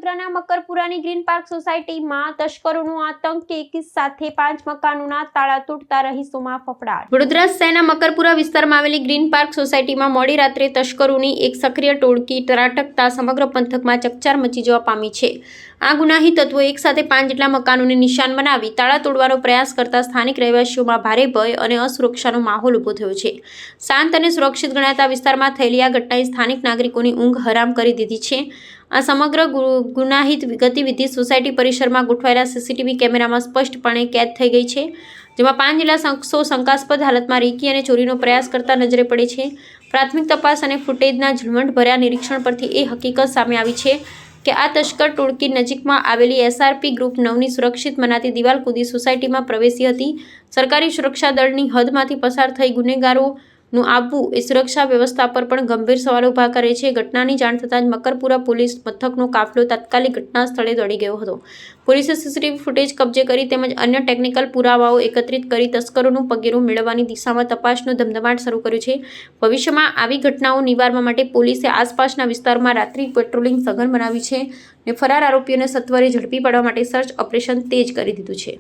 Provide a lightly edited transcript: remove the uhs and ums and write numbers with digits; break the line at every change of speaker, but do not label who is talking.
વડોદરાના મકરપુરાની green park સોસાયટીમાં તસ્કરોનો આતંક, એક સાથે 5 મકાનોના તાળા તૂટતા રહીશોમાં ફફડાટ। વડોદરા શહેરના મકરપુરા વિસ્તારમાં આવેલી ગ્રીન પાર્ક સોસાયટીમાં મોડી રાત્રે તસ્કરોની એક સક્રિય ટોળકી ત્રાટકતા સમગ્ર પંથકમાં ચકચાર મચી જવા પામી છે। આ ગુનાહી તત્વો એક સાથે 5 જેટલા મકાનોને નિશાન બનાવી તાળા તોડવાનો પ્રયાસ કરતા સ્થાનિક રહેવાસીઓમાં ભારે ભય અને અસુરક્ષાનો માહોલ ઊભો થયો છે। શાંત અને સુરક્ષિત ગણાતા વિસ્તારમાં થયેલી આ ઘટનાએ સ્થાનિક નાગરિકોની ઊંઘ હરામ કરી દીધી છે। આ સમગ્ર ગુનાહિત ગતિવિધિ સોસાયટી પરિસરમાં ગોઠવાયેલા સીસીટીવી કેમેરામાં સ્પષ્ટપણે કેદ થઈ ગઈ છે, જેમાં 5 જેટલા શખ્સો શંકાસ્પદ હાલતમાં રેકી અને ચોરીનો પ્રયાસ કરતા નજરે પડે છે। પ્રાથમિક તપાસ અને ફૂટેજના ઝીણવટભર્યા નિરીક્ષણ પરથી એ હકીકત સામે આવી છે કે આ તસ્કર ટોળકી નજીકમાં આવેલી એસઆરપી ગ્રુપ 9ની સુરક્ષિત મનાતી દિવાલ કૂદી સોસાયટીમાં પ્રવેશી હતી। સરકારી સુરક્ષા દળની હદમાંથી પસાર થઈ ગુનેગારોનું આવવું એ સુરક્ષા વ્યવસ્થા પર પણ ગંભીર સવાલો ઊભા કરે છે। ઘટનાની જાણ થતાં જ મકરપુરા પોલીસ મથકનો કાફલો તાત્કાલિક ઘટના સ્થળે દોડી ગયો હતો। પોલીસે સીસીટીવી ફૂટેજ કબજે કરી તેમજ અન્ય ટેકનિકલ પુરાવાઓ એકત્રિત કરી તસ્કરોનું પગેરું મેળવવાની દિશામાં તપાસનો ધમધમાટ શરૂ કર્યો છે। ભવિષ્યમાં આવી ઘટનાઓ નિવારવા માટે પોલીસે આસપાસના વિસ્તારોમાં રાત્રિ પેટ્રોલિંગ સઘન બનાવી છે અને ફરાર આરોપીઓને સત્વરે ઝડપી પાડવા માટે સર્ચ ઓપરેશન તેજ કરી દીધું છે।